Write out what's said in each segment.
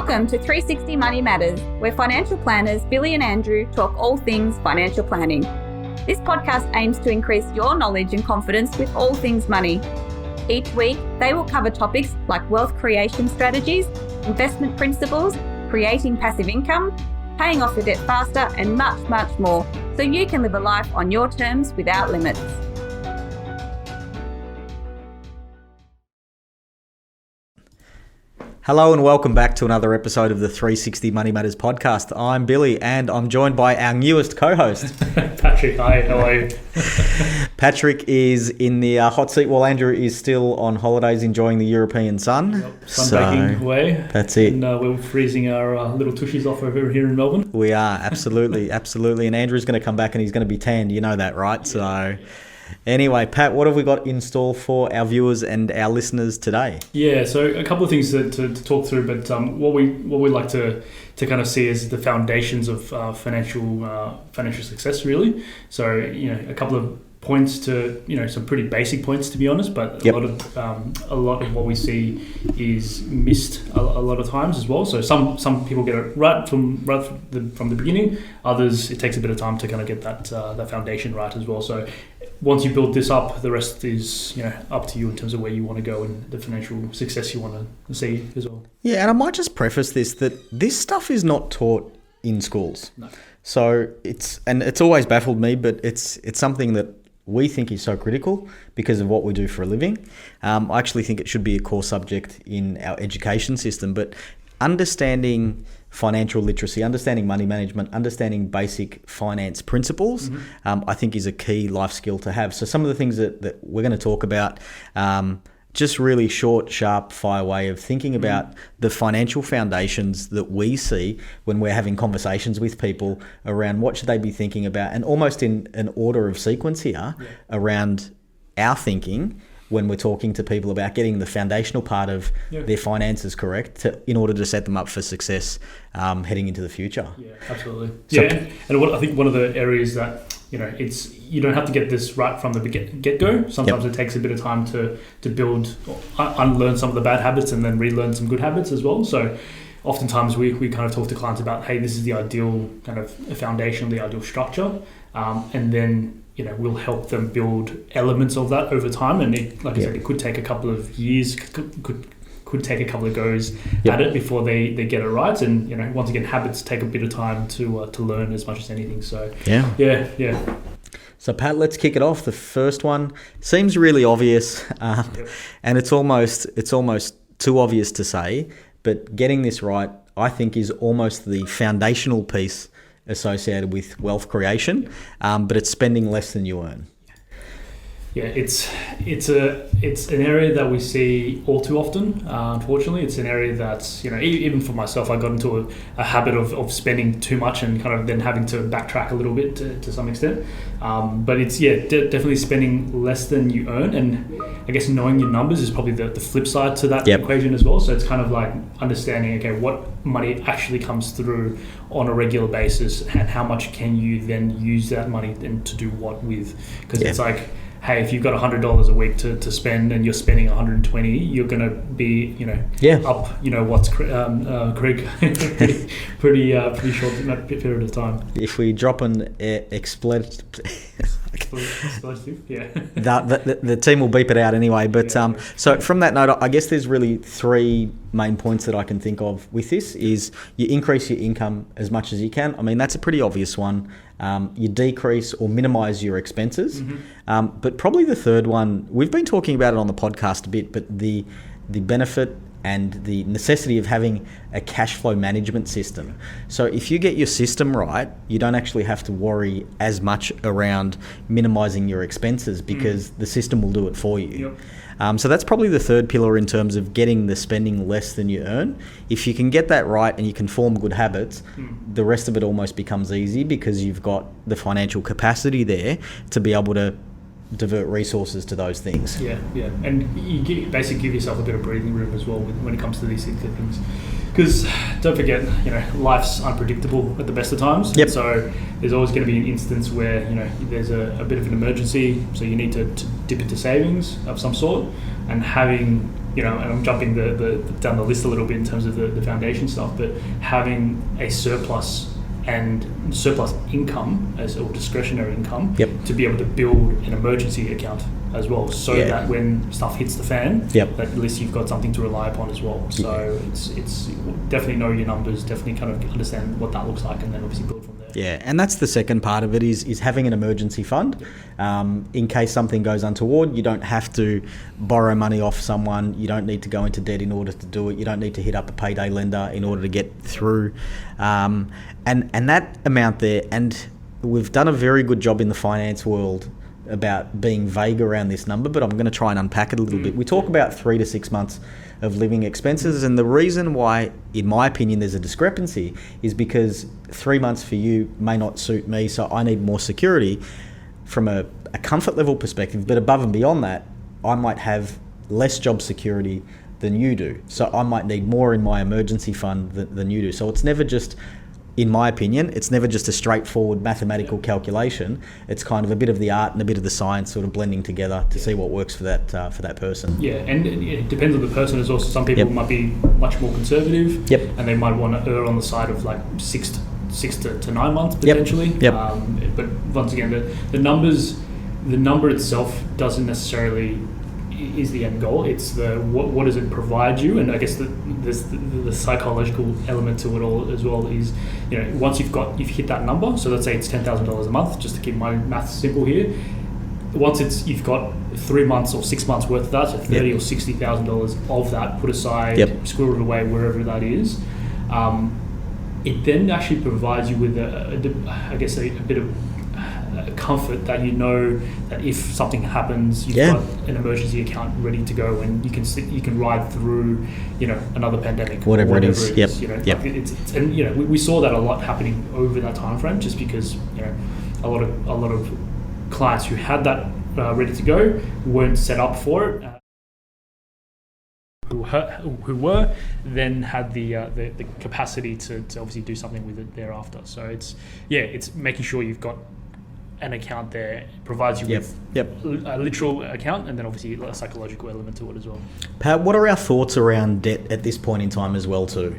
Welcome to 360 Money Matters, where financial planners Billy and Andrew talk all things financial planning. This podcast aims to increase your knowledge and confidence with all things money. Each week, they will cover topics like wealth creation strategies, investment principles, creating passive income, paying off your debt faster, and much, much more, so you can live a life on your terms without limits. Hello and welcome back to another episode of the 360 Money Matters podcast. I'm Billy and I'm joined by our newest co-host. Patrick, hi, how are you? Patrick is in the hot seat while Andrew is still on holidays enjoying the European sun. Yep, sunbaking away. That's it. And we're freezing our little tushies off over here in Melbourne. We are, absolutely, absolutely. And Andrew's going to come back and he's going to be tanned, you know that, right? So anyway, Pat, what have we got in store for our viewers and our listeners today? Yeah, so a couple of things to talk through, but what we like to kind of see is the foundations of financial success, really. So, a couple of points to, some pretty basic points, to be honest, but a lot of what we see is missed a lot of times as well. So some people get it right from the beginning. Others, it takes a bit of time to kind of get that foundation right as well. So once you build this up, the rest is up to you in terms of where you want to go and the financial success you want to see as well. Yeah, and I might just preface this that this stuff is not taught in schools. No. So it's always baffled me, but it's something that we think is so critical because of what we do for a living. I actually think it should be a core subject in our education system, but understanding financial literacy, understanding money management, understanding basic finance principles, I think is a key life skill to have. So some of the things that we're going to talk about, just really short, sharp, fire way of thinking about the financial foundations that we see when we're having conversations with people around what should they be thinking about, and almost in an order of sequence here around our thinking when we're talking to people about getting the foundational part of their finances correct in order to set them up for success heading into the future. Yeah, absolutely. So, and I think one of the areas that you don't have to get this right from the get-go. Sometimes it takes a bit of time to build, unlearn some of the bad habits and then relearn some good habits as well. So oftentimes we kind of talk to clients about, hey, this is the ideal kind of foundation, the ideal structure, and then we'll help them build elements of that over time. And I said, it could take a couple of years, could take a couple of goes at it before they get it right. And once again, habits take a bit of time to learn as much as anything. So yeah. So Pat, let's kick it off. The first one seems really obvious, and it's almost too obvious to say, but getting this right, I think, is almost the foundational piece associated with wealth creation, but it's spending less than you earn. Yeah, it's an area that we see all too often. Unfortunately, it's an area that's even for myself, I got into a habit of spending too much and kind of then having to backtrack a little bit to some extent. But it's definitely spending less than you earn, and I guess knowing your numbers is probably the flip side to that equation as well. So it's kind of like understanding what money actually comes through on a regular basis, and how much can you then use that money then to do what with? Because it's like, hey, if you've got $100 a week to spend and you're spending 120, you're going to be, up, what's pretty short period of time. If we drop an expletive, the team will beep it out anyway. But so from that note, I guess there's really three main points that I can think of with this is you increase your income as much as you can. I mean, that's a pretty obvious one. You decrease or minimize your expenses. But probably the third one, we've been talking about it on the podcast a bit, but the benefit and the necessity of having a cash flow management system. So if you get your system right, you don't actually have to worry as much around minimizing your expenses because the system will do it for you. So that's probably the third pillar in terms of getting the spending less than you earn. If you can get that right and you can form good habits, the rest of it almost becomes easy because you've got the financial capacity there to be able to divert resources to those things. Yeah. And you basically give yourself a bit of breathing room as well when it comes to these things. Because don't forget, life's unpredictable at the best of times. So there's always going to be an instance where, there's a bit of an emergency. So you need to dip into savings of some sort, and having, and I'm jumping down the list a little bit in terms of the foundation stuff, but having a surplus and surplus income or discretionary income to be able to build an emergency account as well, so that when stuff hits the fan, that at least you've got something to rely upon as well. So it's definitely know your numbers, definitely kind of understand what that looks like, and then obviously build from there. Yeah, and that's the second part of it is having an emergency fund. In case something goes untoward, you don't have to borrow money off someone. You don't need to go into debt in order to do it. You don't need to hit up a payday lender in order to get through. And that amount there, and we've done a very good job in the finance world about being vague around this number, but I'm going to try and unpack it a little bit. We talk about 3 to 6 months of living expenses, and the reason why, in my opinion, there's a discrepancy is because 3 months for you may not suit me, so I need more security from a comfort level perspective. But above and beyond that, I might have less job security than you do, so I might need more in my emergency fund than you do. So it's never just, in my opinion, it's never just a straightforward mathematical calculation. It's kind of a bit of the art and a bit of the science sort of blending together to see what works for that person. Yeah, and it depends on the person as well. So some people might be much more conservative, and they might want to err on the side of like 6 to 9 months potentially. But once again, the number itself doesn't necessarily is the end goal. It's the what does it provide you, and I guess there's the psychological element to it all as well. Is once you've hit that number, so let's say it's $10,000 a month, just to keep my maths simple here. Once you've got 3 months or 6 months worth of that, so $30,000 or $60,000 of that put aside, squirreled away wherever that is. It then actually provides you with a bit of comfort that that if something happens, you've got an emergency account ready to go, and you can ride through another pandemic, whatever it is. We saw that a lot happening over that time frame, just because a lot of clients who had that ready to go weren't set up for it. Who were then had the capacity to obviously do something with it thereafter. So it's making sure you've got an account there, provides you with a literal account, and then obviously a psychological element to it as well. Pat, what are our thoughts around debt at this point in time as well too?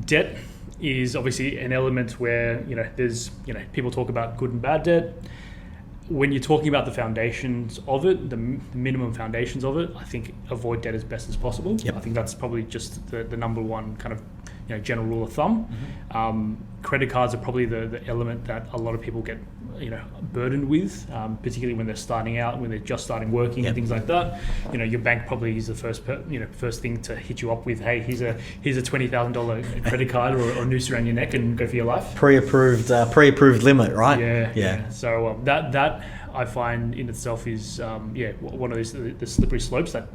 Debt is obviously an element where there's people talk about good and bad debt. When you're talking about the foundations of it, the minimum foundations of it, I think avoid debt as best as possible. I think that's probably just the number one kind of general rule of thumb. Credit cards are probably the element that a lot of people get burdened with, particularly when they're starting out, when they're just starting working and things like that. Your bank probably is the first thing to hit you up with, hey, here's a $20,000 credit card or noose around your neck and go for your life. Pre-approved limit, right? Yeah. So that I find in itself is one of the slippery slopes that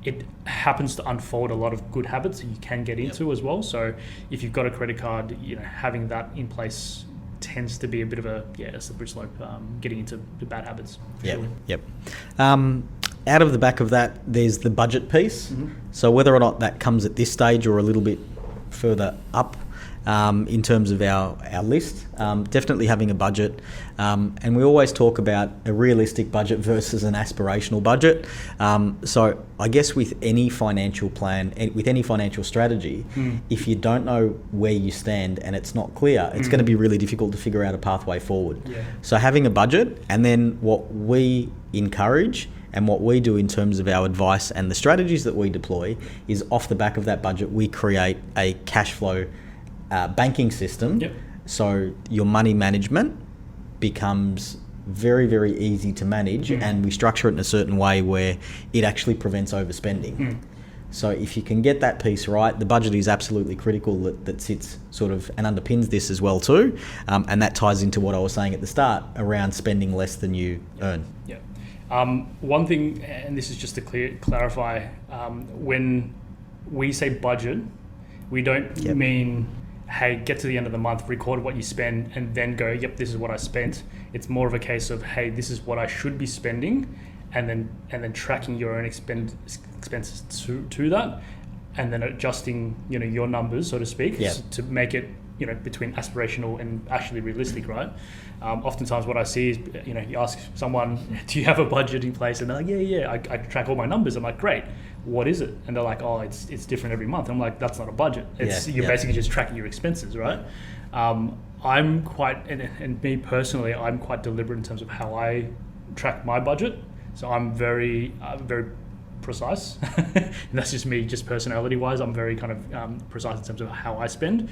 it happens to unfold a lot of good habits that you can get into as well. So if you've got a credit card, having that in place tends to be a bit of a slippery slope, getting into the bad habits. Out of the back of that, there's the budget piece. So whether or not that comes at this stage or a little bit further up in terms of our list, definitely having a budget. And we always talk about a realistic budget versus an aspirational budget. So I guess with any financial plan, with any financial strategy, if you don't know where you stand and it's not clear, it's going to be really difficult to figure out a pathway forward. So having a budget, and then what we encourage and what we do in terms of our advice and the strategies that we deploy is off the back of that budget, we create a cash flow banking system. So your money management becomes very, very easy to manage, and we structure it in a certain way where it actually prevents overspending. So if you can get that piece right, the budget is absolutely critical that sits sort of and underpins this as well too. And that ties into what I was saying at the start around spending less than you earn. One thing, and this is just to clarify, when we say budget, we don't mean, hey, get to the end of the month, record what you spend, and then go, yep, this is what I spent. It's more of a case of, hey, this is what I should be spending, and then tracking your own expenses to that, and then adjusting your numbers, so to speak, to make it between aspirational and actually realistic, right? Oftentimes what I see is, you ask someone, do you have a budget in place? And they're like, yeah, I track all my numbers. I'm like, great. What is it? And they're like, oh, it's different every month. I'm like, that's not a budget. You're basically just tracking your expenses, right? I'm quite, and me personally, I'm quite deliberate in terms of how I track my budget. So I'm very precise. And that's just me, just personality-wise. I'm very kind of precise in terms of how I spend.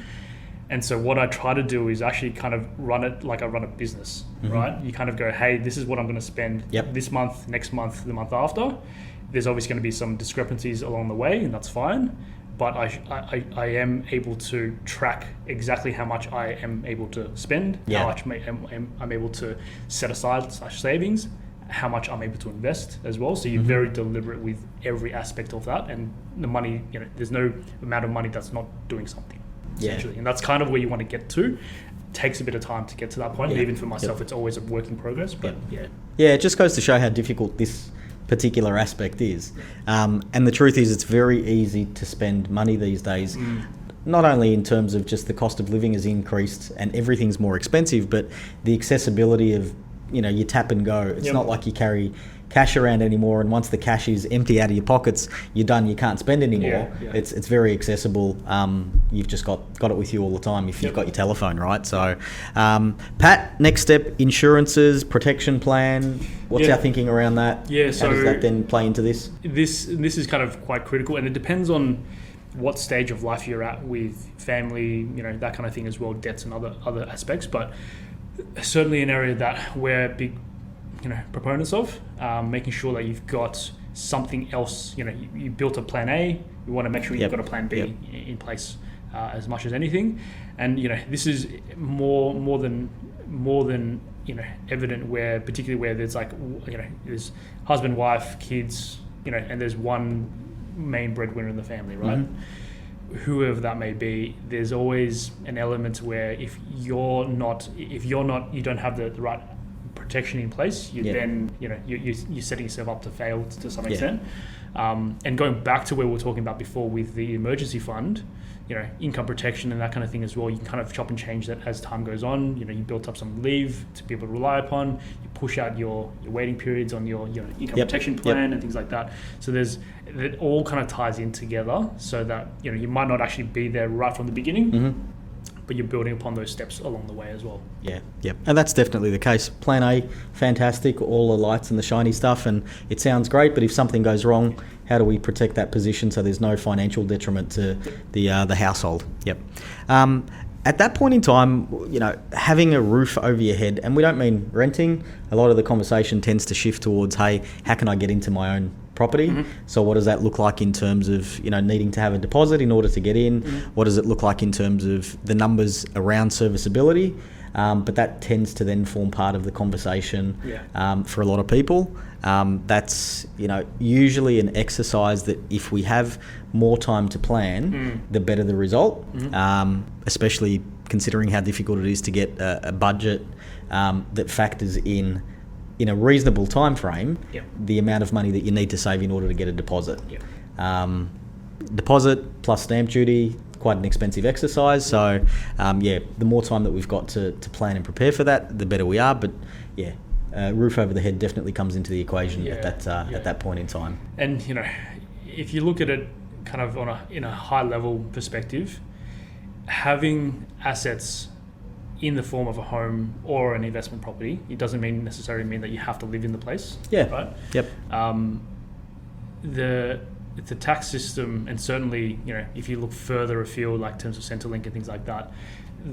And so what I try to do is actually kind of run it like I run a business, right? You kind of go, hey, this is what I'm going to spend this month, next month, the month after. There's obviously going to be some discrepancies along the way, and that's fine. But I am able to track exactly how much I am able to spend, how much I'm able to set aside savings, how much I'm able to invest as well. So you're very deliberate with every aspect of that, and the money, there's no amount of money that's not doing something, essentially. And that's kind of where you want to get to. It takes a bit of time to get to that point. Even for myself, it's always a work in progress. But it just goes to show how difficult this particular aspect is. And the truth is, it's very easy to spend money these days. Not only in terms of just the cost of living has increased and everything's more expensive, but the accessibility of you tap and go. It's not like you carry cash around anymore, and once the cash is empty out of your pockets, you're done. You can't spend anymore. It's very accessible. You've just got it with you all the time if you've got your telephone, right? So, Pat, next step: insurances, protection plan. What's our thinking around that? So how does that then play into this? This is kind of quite critical, and it depends on what stage of life you're at with family, that kind of thing as well, debts and other aspects. But certainly an area that we're big proponents of, making sure that you've got something else. You built a plan A, you want to make sure you've got a plan B in place as much as anything. And this is more than evident particularly where there's there's husband, wife, kids, and there's one main breadwinner in the family, right? Whoever that may be, there's always an element where if you don't have the right protection in place, then you're setting yourself up to fail to some extent. And going back to where we were talking about before with the emergency fund, income protection and that kind of thing as well, you can kind of chop and change that as time goes on. You built up some leave to be able to rely upon. You push out your waiting periods on your income protection plan and things like that. So it all kind of ties in together so that you might not actually be there right from the beginning, but you're building upon those steps along the way as well. And that's definitely the case. Plan A, fantastic, all the lights and the shiny stuff, and it sounds great, but if something goes wrong, how do we protect that position so there's no financial detriment to the household? At that point in time, having a roof over your head, and we don't mean renting, a lot of the conversation tends to shift towards, hey, how can I get into my own property? So what does that look like in terms of needing to have a deposit in order to get in? What does it look like in terms of the numbers around serviceability? But that tends to then form part of the conversation for a lot of people. That's usually an exercise that if we have more time to plan, the better the result, especially considering how difficult it is to get a budget that factors in a reasonable time frame the amount of money that you need to save in order to get a deposit. Deposit plus stamp duty, quite an expensive exercise. So the more time that we've got to plan and prepare for that, the better we are. But roof over the head definitely comes into the equation at that point in time. And if you look at it kind of in a high level perspective, having assets in the form of a home or an investment property, it doesn't necessarily mean that you have to live in the place. Right? The tax system, and certainly if you look further afield, like in terms of Centrelink and things like that,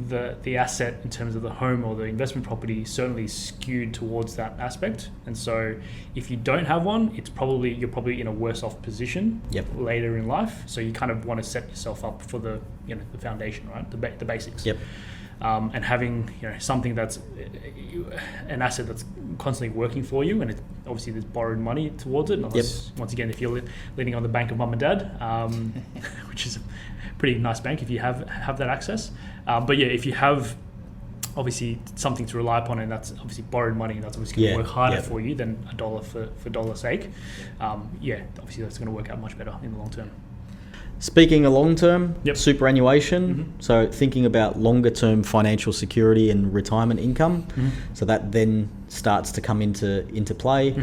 the asset in terms of the home or the investment property certainly skewed towards that aspect. And so if you don't have one, you're probably in a worse off position later in life. So you kind of want to set yourself up for the the foundation, right? The basics. And having something that's an asset that's constantly working for you, and obviously there's borrowed money towards it. Unless, once again, if you're leaning on the bank of mum and dad, which is a pretty nice bank if you have that access. But if you have obviously something to rely upon, and that's obviously borrowed money, that's obviously going to work harder for you than $1 for dollar's sake. Obviously that's going to work out much better in the long term. Speaking of long-term, Yep. superannuation, so thinking about longer-term financial security and retirement income, so that then starts to come into play.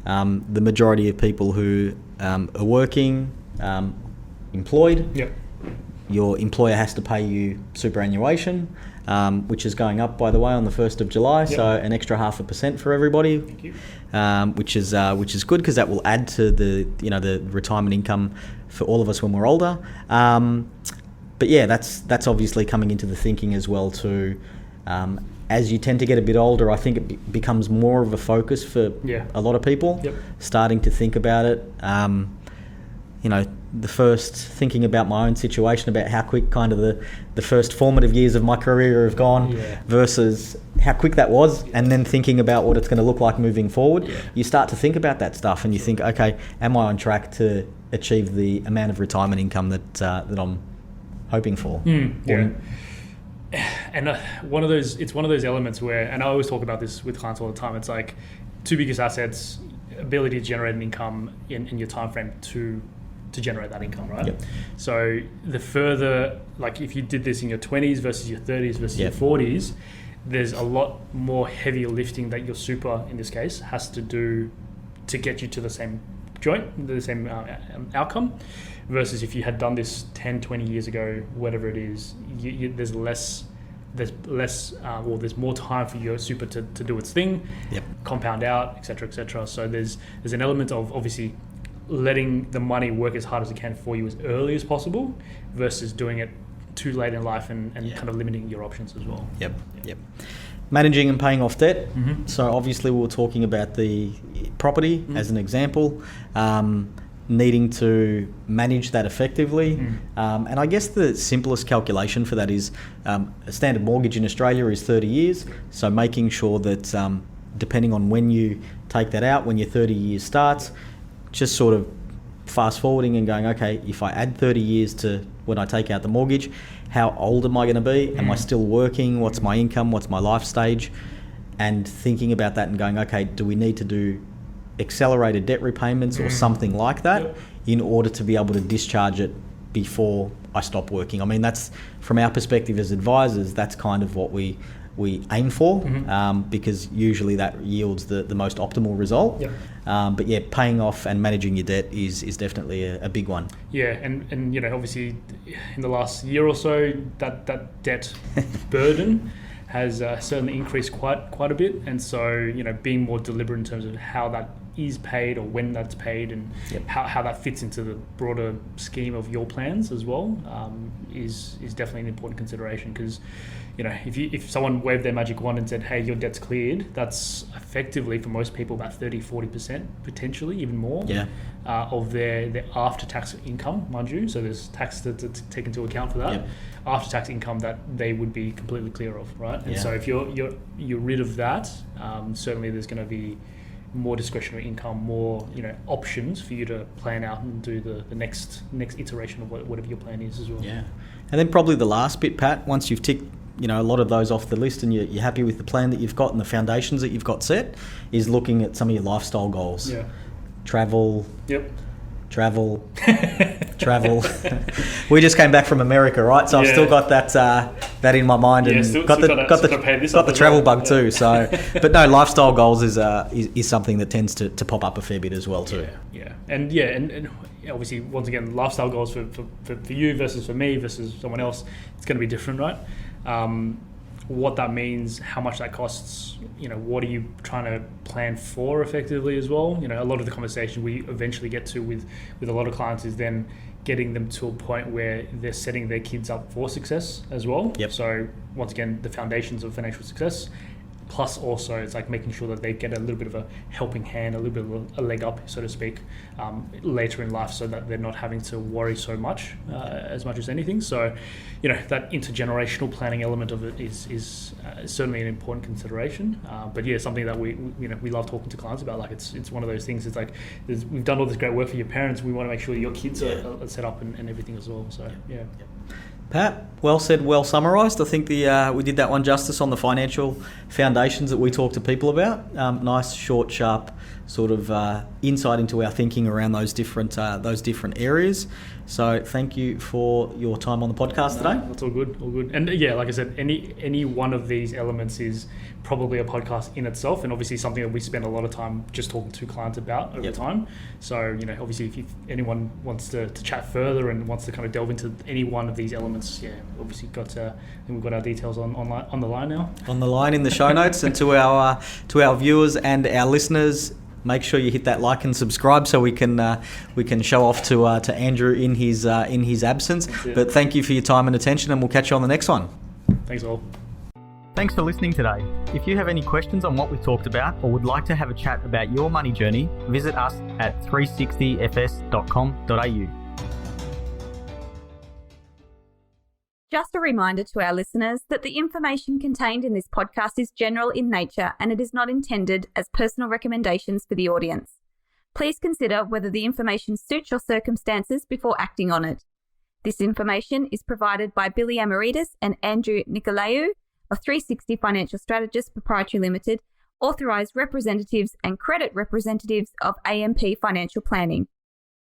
The majority of people who are working, employed, Yep. your employer has to pay you superannuation, which is going up, by the way, on the 1st of July, Yep. so an extra 0.5% for everybody. Thank you. Which is good because that will add to the retirement income for all of us when we're older. But yeah, that's obviously coming into the thinking as well too. As you tend to get a bit older, I think it becomes more of a focus for a lot of people. Yep. Starting to think about it. The first thinking about my own situation, about how quick kind of the first formative years of my career have gone versus how quick that was, and then thinking about what it's going to look like moving forward. You start to think about that stuff and you think, okay, am I on track to achieve the amount of retirement income that I'm hoping for? And it's one of those elements where, and I always talk about this with clients all the time, it's like two biggest assets, ability to generate an income in your time frame to generate that income, right? Yep. So the further, like if you did this in your 20s versus your 30s versus your 40s, there's a lot more heavy lifting that your super, in this case, has to do to get you to the same the same outcome, versus if you had done this 10, 20 years ago, whatever it is, there's more time for your super to do its thing, compound out, etc., etc. So there's an element of obviously letting the money work as hard as it can for you as early as possible versus doing it too late in life and kind of limiting your options as well. Yep. Managing and paying off debt. So obviously we were talking about the property as an example, needing to manage that effectively. And I guess the simplest calculation for that is a standard mortgage in Australia is 30 years. So making sure that depending on when you take that out, when your 30 years starts, just sort of fast forwarding and going, okay, if I add 30 years to when I take out the mortgage, how old am I going to be? Am I still working? What's my income? What's my life stage? And thinking about that and going, okay, do we need to do accelerated debt repayments or something like that in order to be able to discharge it before I stop working? I mean, that's, from our perspective as advisors, that's kind of what we aim for, because usually that yields the most optimal result. But yeah, paying off and managing your debt is definitely a big one. Yeah, and obviously in the last year or so, that debt burden has certainly increased quite a bit, and so being more deliberate in terms of how that is paid or when that's paid, and how that fits into the broader scheme of your plans as well, is definitely an important consideration. Because if someone waved their magic wand and said, hey, your debt's cleared, that's effectively for most people about 30-40%, potentially even more, of their after-tax income, mind you. So there's tax to take into account for that. After-tax income that they would be completely clear of, right? And so if you're rid of that, certainly there's going to be more discretionary income, more options for you to plan out and do the next iteration of whatever your plan is as well. And then probably the last bit, Pat, once you've ticked a lot of those off the list and you're happy with the plan that you've got and the foundations that you've got set, is looking at some of your lifestyle goals. Travel. Travel. We just came back from America, right? So I've still got that in my mind, and got the travel bug too. So, but no, lifestyle goals is something that tends to pop up a fair bit as well too. And obviously, once again, lifestyle goals for you versus for me versus someone else, it's going to be different, right? What that means, how much that costs, what are you trying to plan for effectively as well. A lot of the conversation we eventually get to with a lot of clients is then getting them to a point where they're setting their kids up for success as well. So once again, the foundations of financial success, plus also it's like making sure that they get a little bit of a helping hand, a little bit of a leg up, so to speak, later in life, so that they're not having to worry so much as anything. So, that intergenerational planning element of it is certainly an important consideration. But yeah, something that we love talking to clients about. Like it's one of those things. It's like we've done all this great work for your parents. We want to make sure that your kids are set up and everything as well. So Pat, well said, well summarised. I think we did that one justice on the financial foundations that we talk to people about. Nice, short, sharp sort of insight into our thinking around those different areas. So thank you for your time on the podcast today. That's all good, all good. And yeah, like I said, any one of these elements is probably a podcast in itself, and obviously something that we spend a lot of time just talking to clients about over time. So, obviously if anyone wants to chat further and wants to kind of delve into any one of these elements, obviously we've got our details on the line now. On the line in the show notes. And to our viewers and our listeners, make sure you hit that like and subscribe so we can show off to Andrew in his absence. But thank you for your time and attention, and we'll catch you on the next one. Thanks all. Thanks for listening today. If you have any questions on what we talked about or would like to have a chat about your money journey, visit us at 360fs.com.au. Just a reminder to our listeners that the information contained in this podcast is general in nature and it is not intended as personal recommendations for the audience. Please consider whether the information suits your circumstances before acting on it. This information is provided by Billy Amiridis and Andrew Nicolaou of 360 Financial Strategists Pty Ltd, authorized representatives and credit representatives of AMP Financial Planning.